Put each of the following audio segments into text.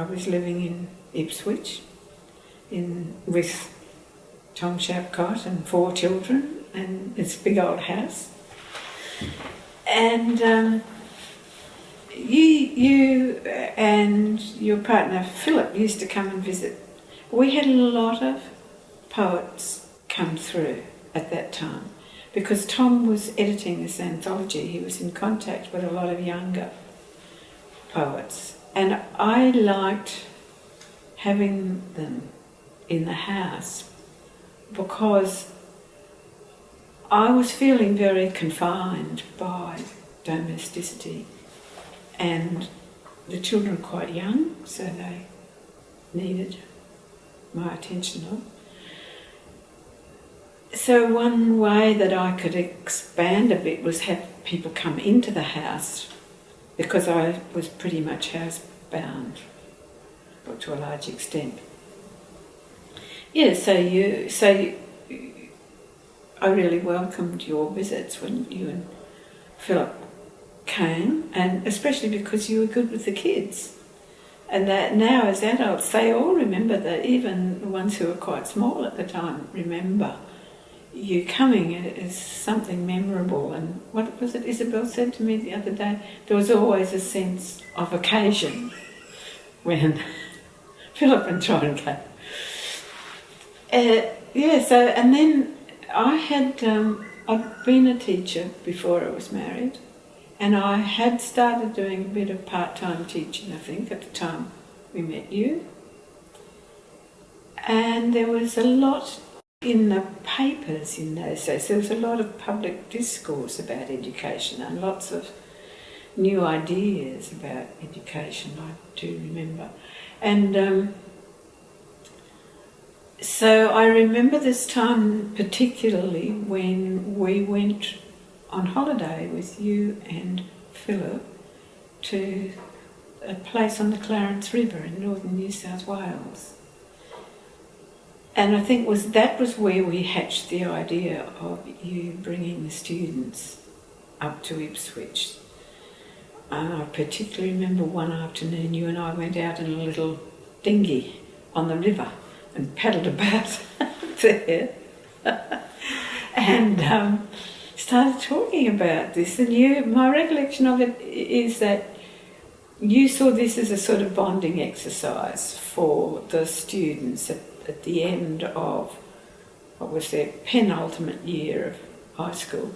was living in Ipswich with Tom Shapcott and 4 children and this big old house. And you and your partner Philip used to come and visit. We had a lot of poets come through at that time because Tom was editing this anthology. He was in contact with a lot of younger poets, and I liked having them in the house because I was feeling very confined by domesticity, and the children were quite young, so they needed my attention. So one way that I could expand a bit was have people come into the house, because I was pretty much housebound, or to a large extent. Yeah, so I really welcomed your visits when you and Philip came, and especially because you were good with the kids. And that now as adults, they all remember that, even the ones who were quite small at the time remember you coming as something memorable. And what was it Isabel said to me the other day? There was always a sense of occasion when Philip and John came. And then I'd been a teacher before I was married, and I had started doing a bit of part-time teaching, I think, at the time we met you. And there was a lot in the papers in those days. There was a lot of public discourse about education and lots of new ideas about education, I do remember. And so I remember this time particularly when we went on holiday with you and Philip to a place on the Clarence River in northern New South Wales. And I think that was where we hatched the idea of you bringing the students up to Ipswich. I particularly remember one afternoon you and I went out in a little dinghy on the river and paddled about there and started talking about this. And my recollection of it is that you saw this as a sort of bonding exercise for the students at the end of what was their penultimate year of high school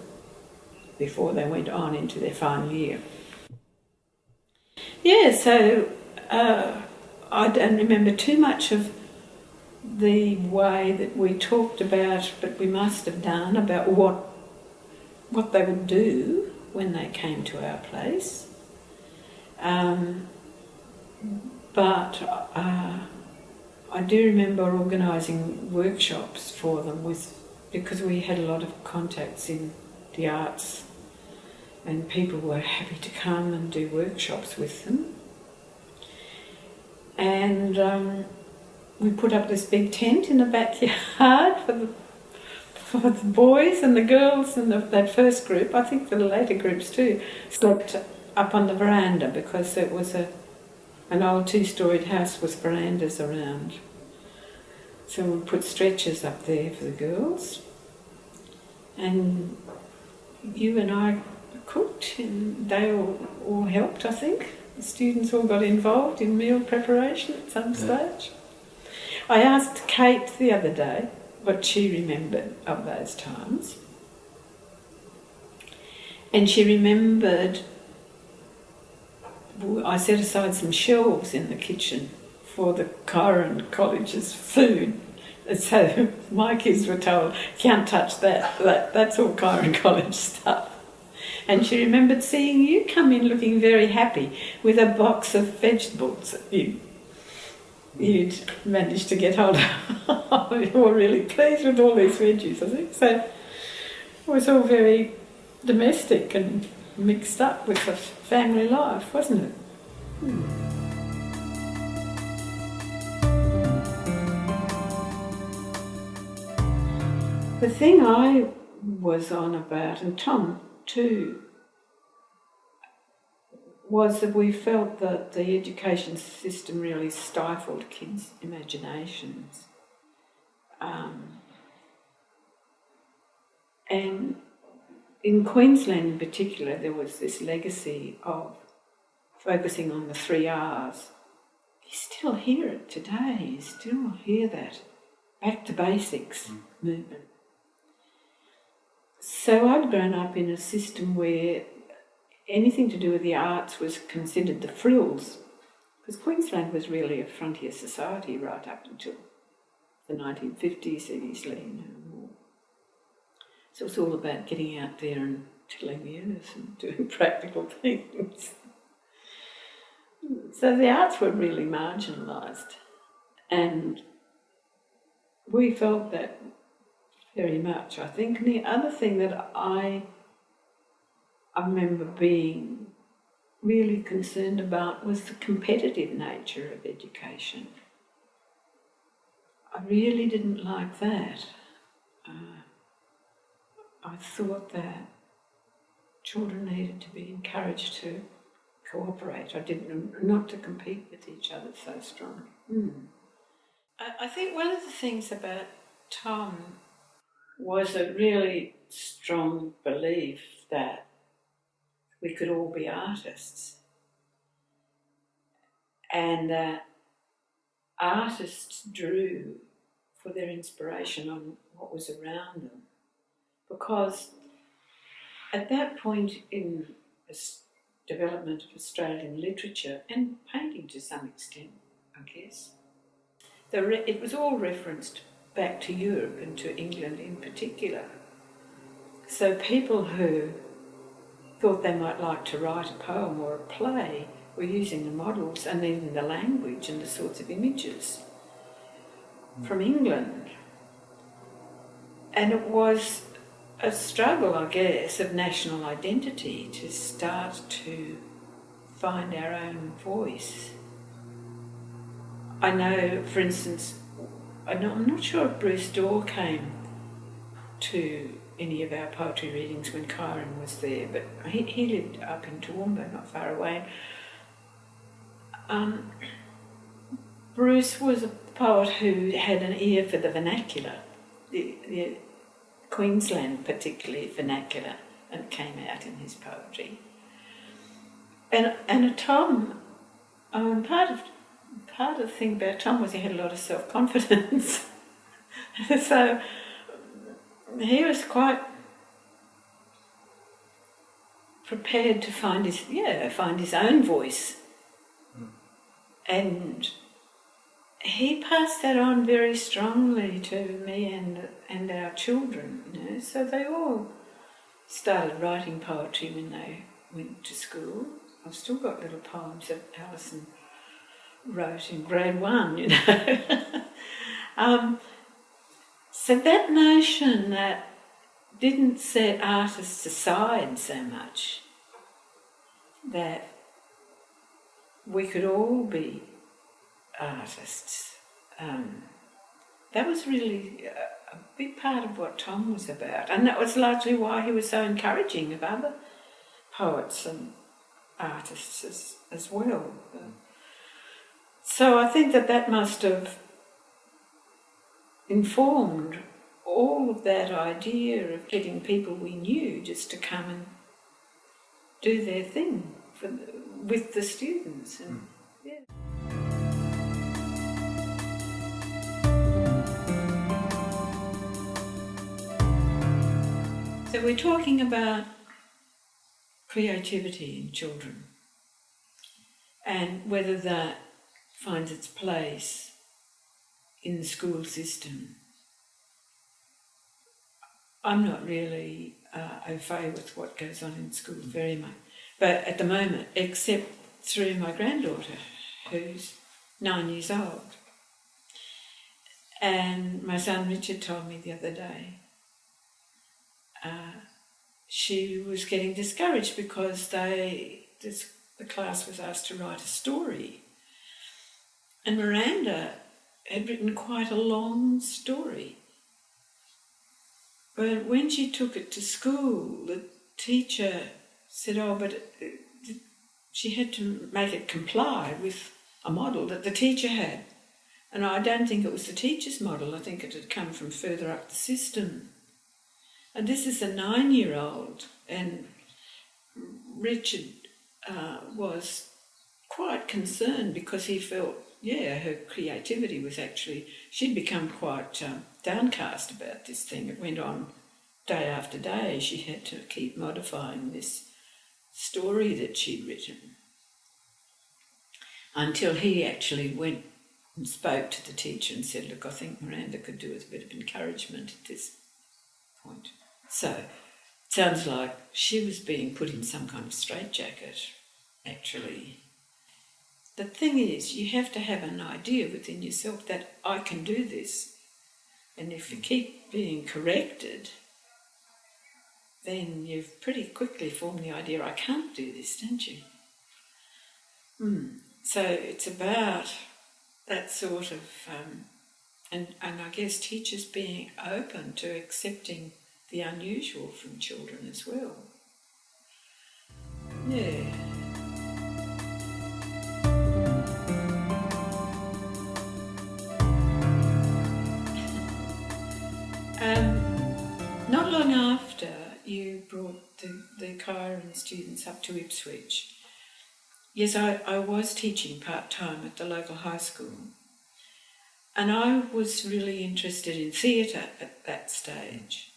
before they went on into their final year. Yeah, so I don't remember too much of the way that we talked about, but we must have done, about what they would do when they came to our place. But I do remember organising workshops for them because we had a lot of contacts in the arts, and people were happy to come and do workshops with them. And we put up this big tent in the backyard for the boys and the girls and that first group. I think the later groups too slept up on the veranda because it was an old 2-storied house with verandas around. So we put stretchers up there for the girls. And you and I cooked, and they all helped, I think. The students all got involved in meal preparation at some stage. I asked Kate the other day what she remembered of those times. And she remembered I set aside some shelves in the kitchen for the Kyron College's food. And so my kids were told, can't touch that's all Kyron College stuff. And she remembered seeing you come in looking very happy with a box of vegetables that you'd managed to get hold of. You were really pleased with all these veggies, I think. So it was all very domestic and mixed up with the family life, wasn't it? The thing I was on about, and Tom too, was that we felt that the education system really stifled kids' imaginations. And in Queensland in particular, there was this legacy of focusing on the 3 R's. You still hear it today, you still hear that back to basics movement. So I'd grown up in a system where anything to do with the arts was considered the frills, because Queensland was really a frontier society right up until the 1950s, easily. So it was all about getting out there and tilling the earth and doing practical things. So the arts were really marginalised, and we felt that very much, I think. And the other thing that I remember being really concerned about was the competitive nature of education. I really didn't like that. I thought that children needed to be encouraged to cooperate. I didn't, not to compete with each other so strongly. I think one of the things about Tom was a really strong belief that we could all be artists, and that artists drew for their inspiration on what was around them. Because at that point in the development of Australian literature, and painting to some extent, I guess, it was all referenced back to Europe and to England in particular. So people who thought they might like to write a poem or a play were using the models and even the language and the sorts of images from England. And it was a struggle, I guess, of national identity to start to find our own voice. I know, for instance, I'm not sure if Bruce Dorr came to any of our poetry readings when Kyron was there, but he lived up in Toowoomba, not far away. Bruce was a poet who had an ear for the vernacular, the Queensland particularly vernacular, and it came out in his poetry. And Tom, part of the thing about Tom was he had a lot of self-confidence. So he was quite prepared to find his own voice. And he passed that on very strongly to me and our children. So they all started writing poetry when they went to school. I've still got little poems that Alison wrote in grade 1, So that notion that didn't set artists aside so much, that we could all be artists, that was really a big part of what Tom was about. And that was largely why he was so encouraging of other poets and artists as well. So I think that must have informed all of that idea of getting people we knew just to come and do their thing with the students. And, yeah. So we're talking about creativity in children and whether that finds its place in the school system. I'm not really au fait with what goes on in school very much, but at the moment, except through my granddaughter, who's 9 years old. And my son Richard told me the other day, she was getting discouraged because the class was asked to write a story. And Miranda had written quite a long story. But when she took it to school, the teacher said, but she had to make it comply with a model that the teacher had. And I don't think it was the teacher's model. I think it had come from further up the system. And this is a 9-year-old, and Richard was quite concerned because he felt, her creativity was actually, she'd become quite downcast about this thing. It went on day after day. She had to keep modifying this story that she'd written until he actually went and spoke to the teacher and said, look, I think Miranda could do with a bit of encouragement at this point. So it sounds like she was being put in some kind of straitjacket, actually. The thing is, you have to have an idea within yourself that I can do this. And if you keep being corrected, then you've pretty quickly formed the idea, I can't do this, don't you? So it's about that sort of, and I guess teachers being open to accepting the unusual from children as well. Yeah. Not long after you brought the Chiron students up to Ipswich, yes, I was teaching part-time at the local high school, and I was really interested in theatre at that stage.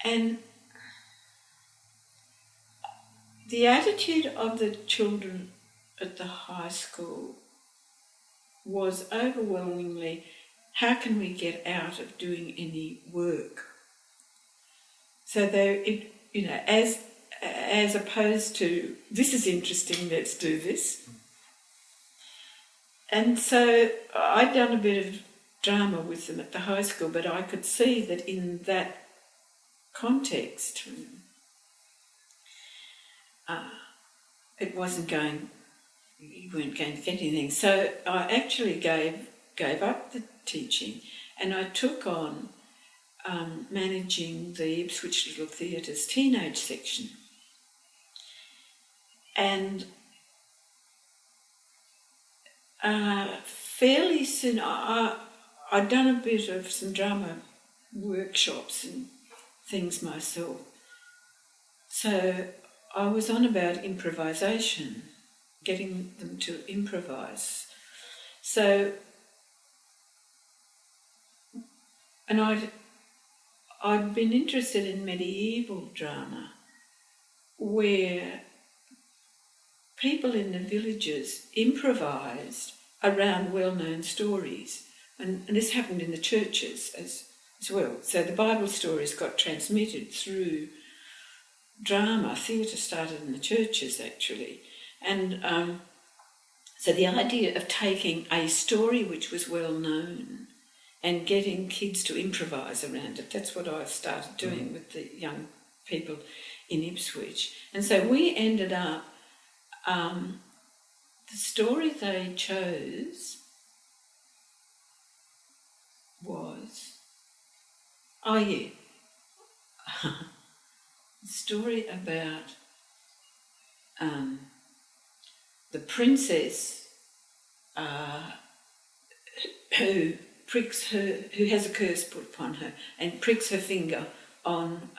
And the attitude of the children at the high school was overwhelmingly, how can we get out of doing any work? So as opposed to, this is interesting, let's do this. And so I'd done a bit of drama with them at the high school, but I could see that in that context, it wasn't going, you weren't going to get anything. So I actually gave up the teaching, and I took on managing the Ipswich Little Theatre's teenage section. And fairly soon, I'd done a bit of some drama workshops and things myself. So I was on about improvisation, getting them to improvise. So, and I'd been interested in medieval drama, where people in the villages improvised around well-known stories. And this happened in the churches as well. So the Bible stories got transmitted through drama. Theatre started in the churches, actually. And so the idea of taking a story which was well-known and getting kids to improvise around it, that's what I started doing with the young people in Ipswich. And so we ended up, the story they chose was, a story about the princess who has a curse put upon her and pricks her finger on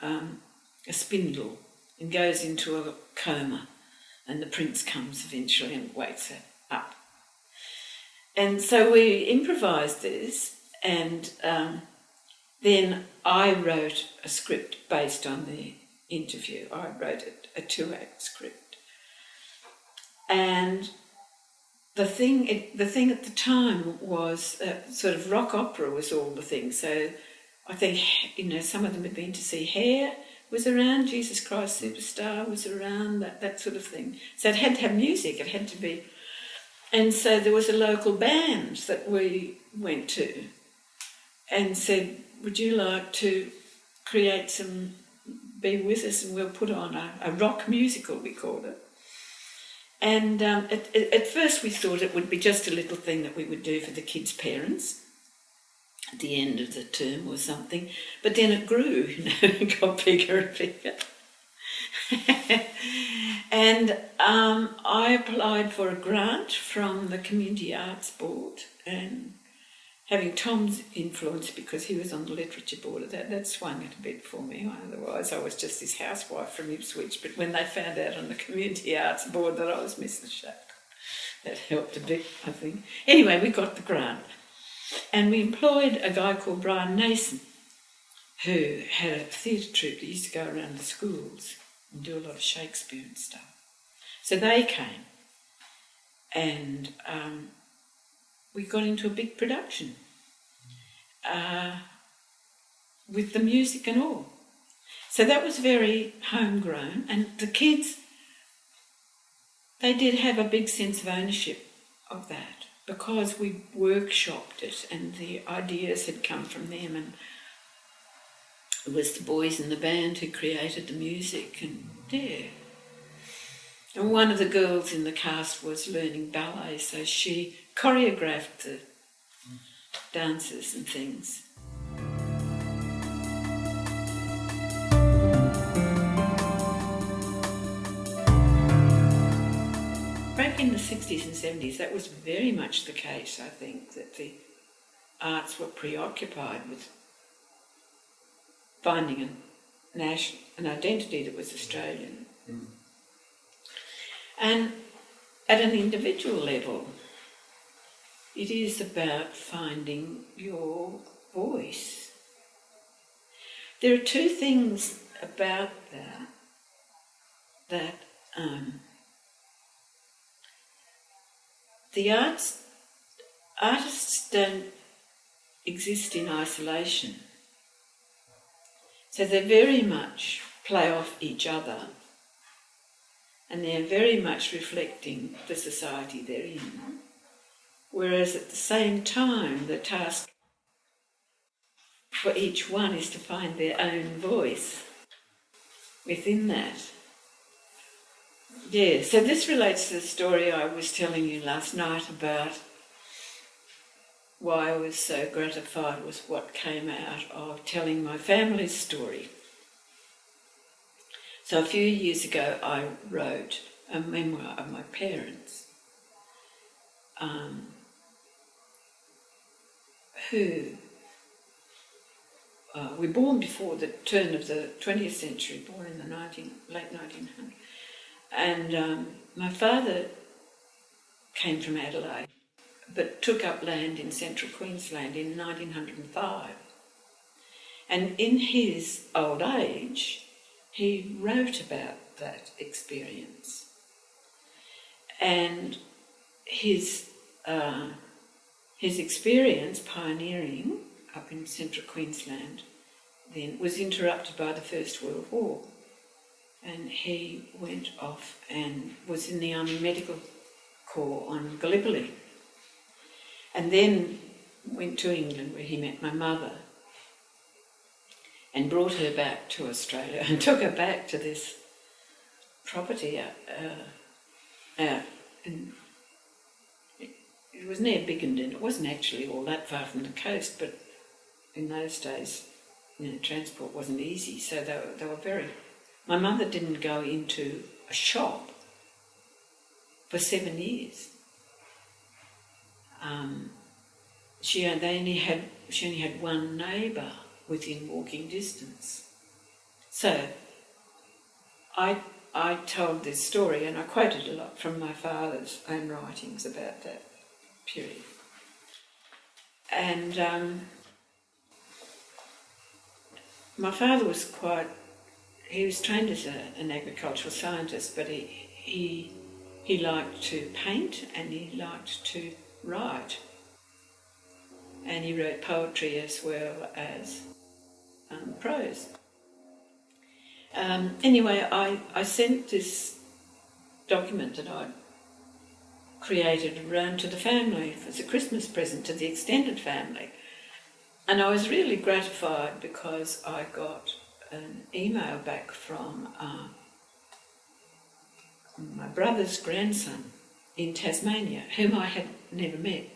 a spindle and goes into a coma, and the prince comes eventually and wakes her up. And so we improvised this, and then I wrote a script based on the interview. I wrote a 2-act script. And the thing at the time was sort of rock opera was all the thing. So I think, some of them had been to see Hair was around, Jesus Christ Superstar was around, that sort of thing. So it had to have music, it had to be. And so there was a local band that we went to and said, would you like to be with us, and we'll put on a rock musical, we called it. And at first we thought it would be just a little thing that we would do for the kids' parents at the end of the term or something. But then it grew, it got bigger and bigger. And I applied for a grant from the Community Arts Board, and having Tom's influence because he was on the literature board, that swung it a bit for me. Otherwise I was just this housewife from Ipswich, but when they found out on the Community Arts Board that I was Mrs. Sharp, that helped a bit, I think. Anyway, we got the grant, and we employed a guy called Brian Nason, who had a theatre troupe that used to go around the schools and do a lot of Shakespeare and stuff. So they came, and we got into a big production with the music and all. So that was very homegrown, and the kids, they did have a big sense of ownership of that because we workshopped it and the ideas had come from them, and it was the boys in the band who created the music, and yeah. And one of the girls in the cast was learning ballet, so she choreographed the dances and things. Back in the 60s and 70s, that was very much the case, I think, that the arts were preoccupied with finding an identity that was Australian. Mm. And at an individual level, it is about finding your voice. There are two things about that the artists don't exist in isolation. So they very much play off each other, and they're very much reflecting the society they're in. Whereas at the same time, the task for each one is to find their own voice within that. Yeah, so this relates to the story I was telling you last night about why I was so gratified with what came out of telling my family's story. So a few years ago I wrote a memoir of my parents, who were born before the turn of the 20th century, born in the late 1900s. And my father came from Adelaide, but took up land in central Queensland in 1905. And in his old age, he wrote about that experience. And his experience pioneering up in central Queensland then was interrupted by the First World War. And he went off and was in the Army Medical Corps on Gallipoli. And then went to England where he met my mother and brought her back to Australia and took her back to this property out in, it was near Biggenden. It wasn't actually all that far from the coast, but in those days, transport wasn't easy, so they were very... My mother didn't go into a shop for 7 years. She only had one neighbour within walking distance. So I told this story, and I quoted a lot from my father's own writings about that period. And my father was he was trained as an agricultural scientist, but he liked to paint and he liked to write. And he wrote poetry as well as prose. Anyway, I sent this document that I'd created around to the family as a Christmas present to the extended family. And I was really gratified because I got an email back from my brother's grandson in Tasmania, whom I had never met.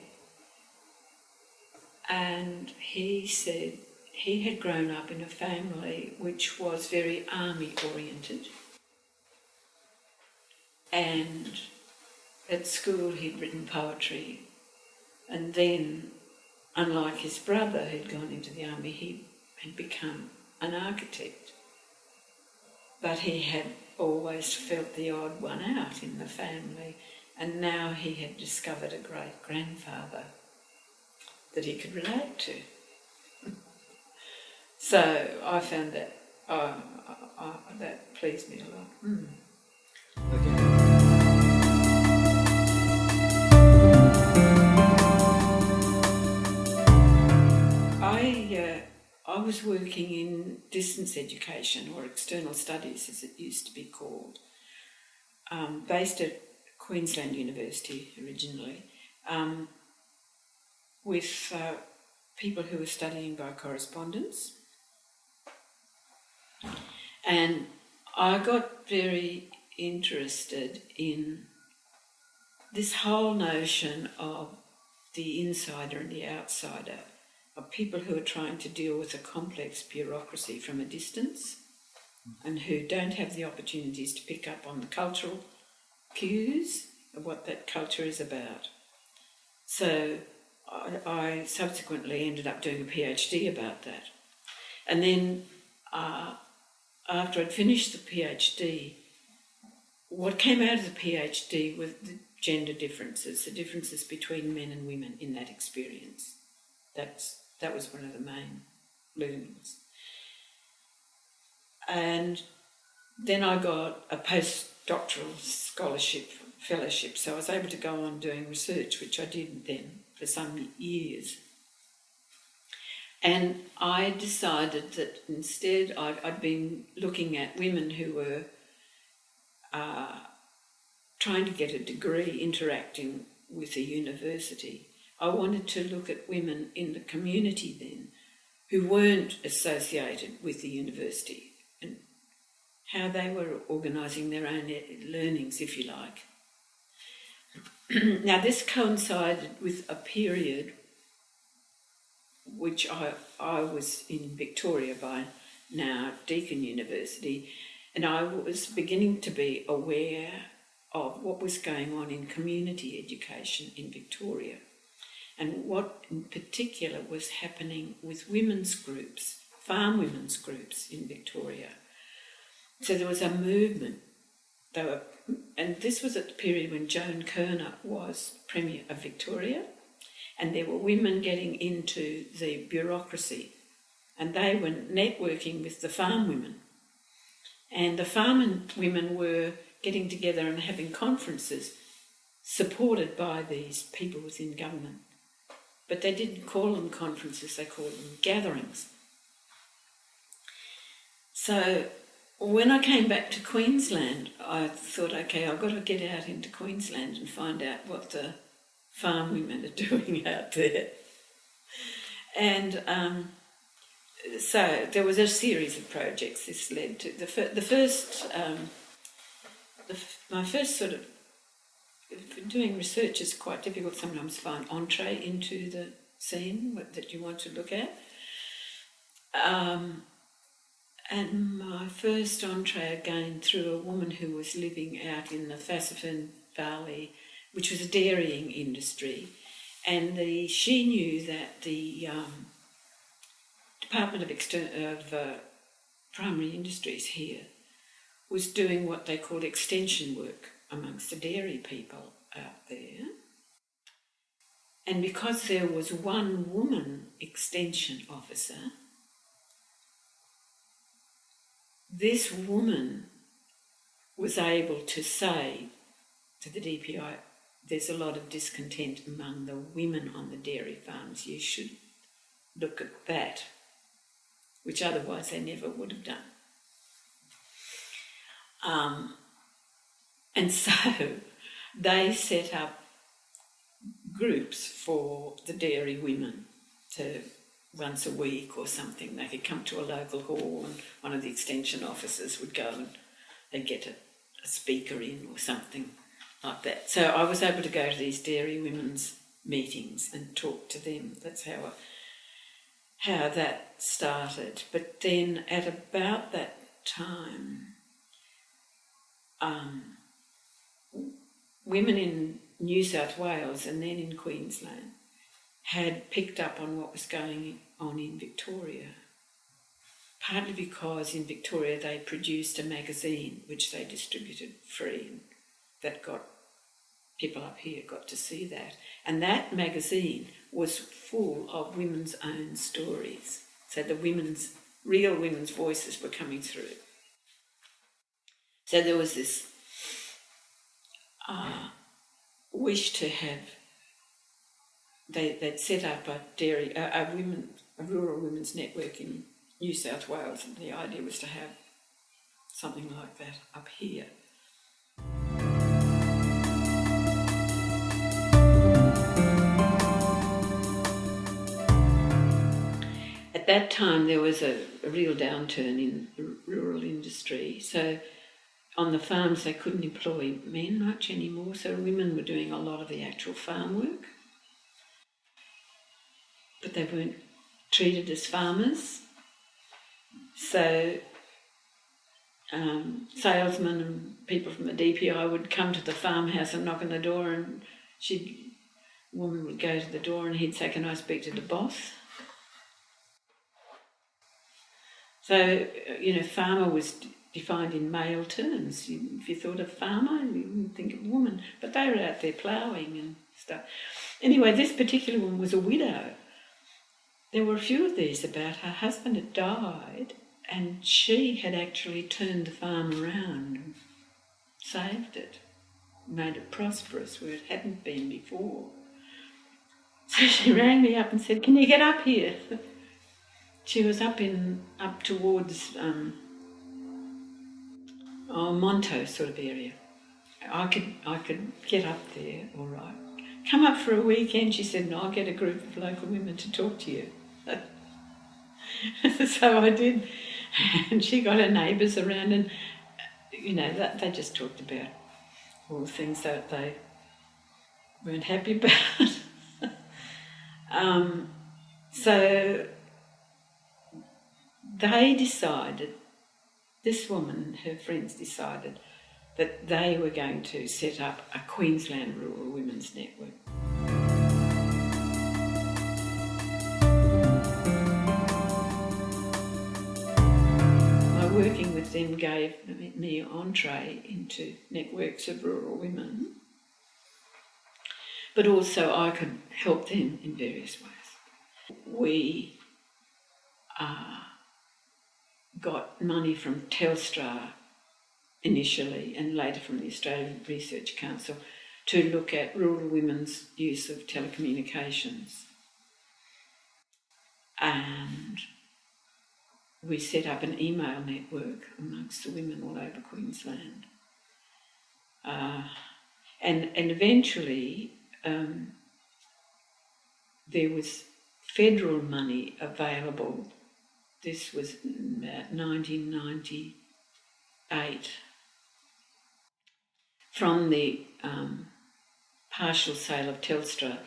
And he said he had grown up in a family which was very army-oriented. and at school he'd written poetry, and then, unlike his brother who'd gone into the army, he had become an architect. But he had always felt the odd one out in the family, and now he had discovered a great-grandfather that he could relate to. So I found that that pleased me a lot. Okay. I was working in distance education, or external studies as it used to be called, based at Queensland University originally, with people who were studying by correspondence. And I got very interested in this whole notion of the insider and the outsider, of people who are trying to deal with a complex bureaucracy from a distance and who don't have the opportunities to pick up on the cultural cues of what that culture is about. So I subsequently ended up doing a PhD about that. And then after I'd finished the PhD, what came out of the PhD was the gender differences, the differences between men and women in that experience. That was one of the main learnings. And then I got a postdoctoral scholarship, fellowship, so I was able to go on doing research, which I did then for some years. And I decided that instead I'd been looking at women who were trying to get a degree interacting with a university. I wanted to look at women in the community then who weren't associated with the university and how they were organising their own learnings, if you like. Now, this coincided with a period which I was in Victoria by now, Deakin University, and I was beginning to be aware of what was going on in community education in Victoria and what in particular was happening with women's groups, farm women's groups in Victoria. So there was a movement, and this was at the period when Joan Kirner was Premier of Victoria, and there were women getting into the bureaucracy, and they were networking with the farm women. And the farm women were getting together and having conferences supported by these people within government. But they didn't call them conferences, they called them gatherings. So when I came back to Queensland, I thought, okay, I've got to get out into Queensland and find out what the farm women are doing out there. And so there was a series of projects. This led to my first sort of, doing research is quite difficult sometimes to find entree into the scene that you want to look at. And my first entree again through a woman who was living out in the Fassifern Valley, which was a dairying industry, and she knew that the Department of Primary Industries here was doing what they called extension work amongst the dairy people out there. And because there was one woman extension officer, this woman was able to say to the DPI, there's a lot of discontent among the women on the dairy farms, you should look at that, which otherwise they never would have done. And so they set up groups for the dairy women to once a week or something. They could come to a local hall and one of the extension officers would go and they'd get a speaker in or something like that. So I was able to go to these dairy women's meetings and talk to them. That's how that started. But then at about that time, women in New South Wales and then in Queensland had picked up on what was going on in Victoria, partly because in Victoria they produced a magazine which they distributed free, and that got people up here got to see that. And that magazine was full of women's own stories. So the real women's voices were coming through. So there was this wish to have, they'd set up a rural women's network in New South Wales, and the idea was to have something like that up here. At that time there was a real downturn in rural industry, so on the farms they couldn't employ men much anymore, so women were doing a lot of the actual farm work, but they weren't treated as farmers. So salesmen and people from the DPI would come to the farmhouse and knock on the door, and woman would go to the door and he'd say, "Can I speak to the boss?" So, farmer was defined in male terms. If you thought of farmer, you wouldn't think of woman, but they were out there ploughing and stuff. Anyway, this particular one was a widow. There were a few of these about. Her husband had died, and she had actually turned the farm around and saved it, made it prosperous where it hadn't been before. So she rang me up and said, "Can you get up here?" She was up towards Monto sort of area. I could get up there, all right. "Come up for a weekend," she said, "and I'll get a group of local women to talk to you." So I did, and she got her neighbours around, and they just talked about all the things that they weren't happy about. So they decided, this woman and her friends decided, that they were going to set up a Queensland Rural Women's Network. My working with them gave me an entree into networks of rural women, but also I could help them in various ways. We got money from Telstra initially and later from the Australian Research Council to look at rural women's use of telecommunications. And we set up an email network amongst the women all over Queensland. And eventually there was federal money available. This was about 1998. From the partial sale of Telstra,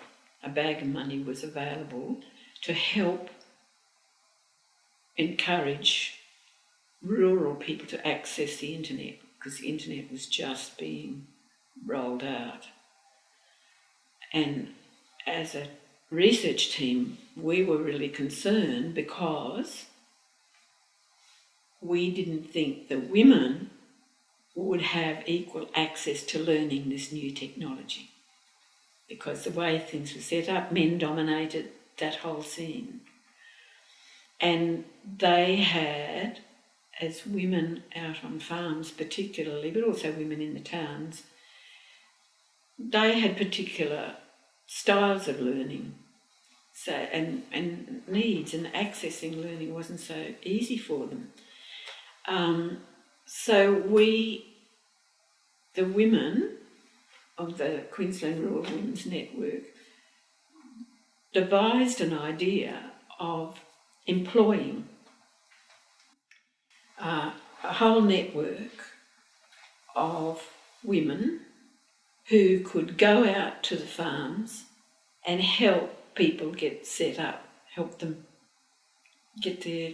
a bag of money was available to help encourage rural people to access the internet, because the internet was just being rolled out. And as a research team, we were really concerned because we didn't think that women would have equal access to learning this new technology, because the way things were set up, men dominated that whole scene. And they had, as women out on farms particularly, but also women in the towns, they had particular styles of learning, so and needs, and accessing learning wasn't so easy for them. So the women of the Queensland Rural Women's Network, devised an idea of employing a whole network of women who could go out to the farms and help people get set up, help them get their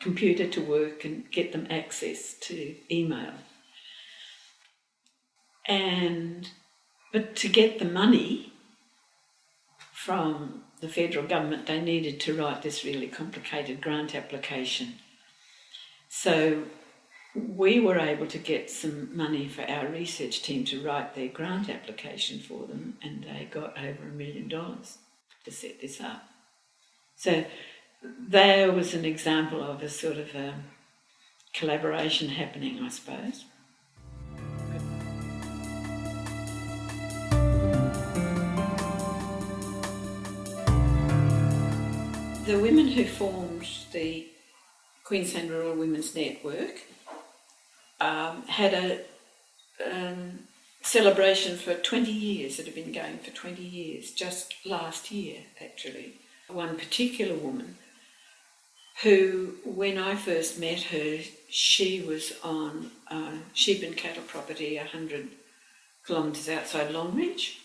computer to work and get them access to email. And But to get the money from the federal government, they needed to write this really complicated grant application. So we were able to get some money for our research team to write their grant application for them, and they got over $1 million to set this up. So there was an example of a sort of a collaboration happening, I suppose. The women who formed the Queensland Rural Women's Network had a celebration for 20 years. It had been going for 20 years, just last year actually. One particular woman who, when I first met her, she was on sheep and cattle property 100 kilometres outside Longreach,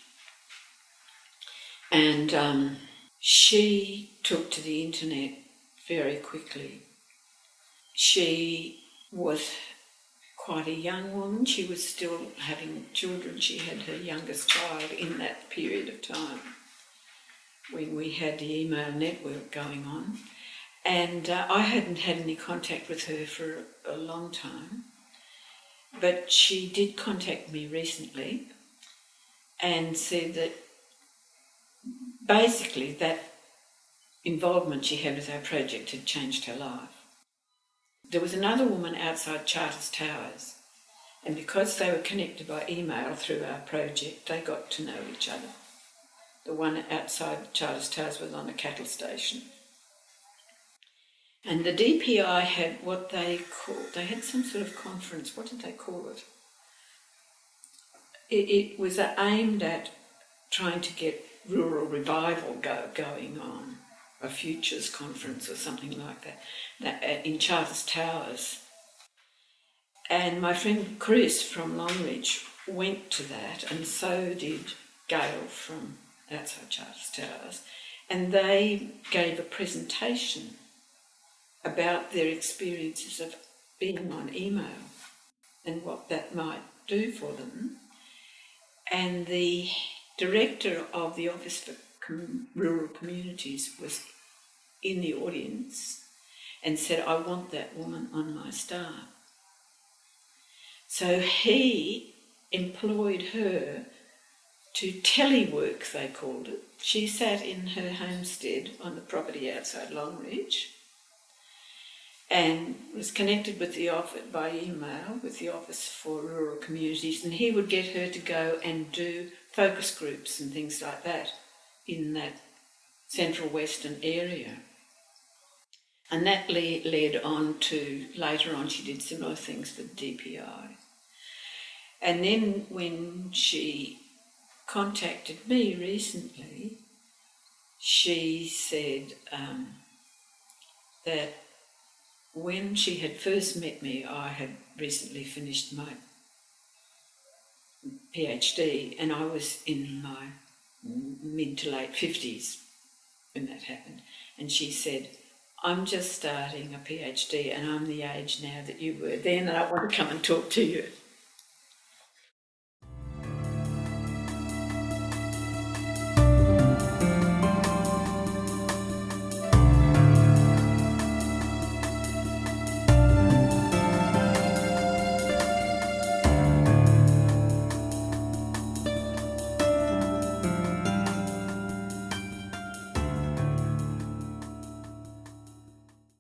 and she took to the internet very quickly. She was quite a young woman. She was still having children. She had her youngest child in that period of time when we had the email network going on. And I hadn't had any contact with her for a long time, but she did contact me recently and said that basically that involvement she had with our project had changed her life. There was another woman outside Charters Towers, and because they were connected by email through our project, they got to know each other. The one outside Charters Towers was on a cattle station. And the DPI had what they had some sort of conference. What did they call it? It was aimed at trying to get rural revival going on, a futures conference or something like that in Charters Towers. And my friend Chris from Longreach went to that, and so did Gail from outside Charters Towers, and they gave a presentation about their experiences of being on email and what that might do for them. And the director of the Office for Rural Communities was in the audience and said, "I want that woman on my staff." So he employed her to telework, they called it. She sat in her homestead on the property outside Longreach and was connected with the office by email with the Office for Rural Communities, and he would get her to go and do focus groups and things like that in that central western area. And that led on to, later on she did similar things for the DPI. And then when she contacted me recently, she said that when she had first met me, I had recently finished my PhD and I was in my mid to late 50s when that happened. And she said, "I'm just starting a PhD and I'm the age now that you were then, and I want to come and talk to you."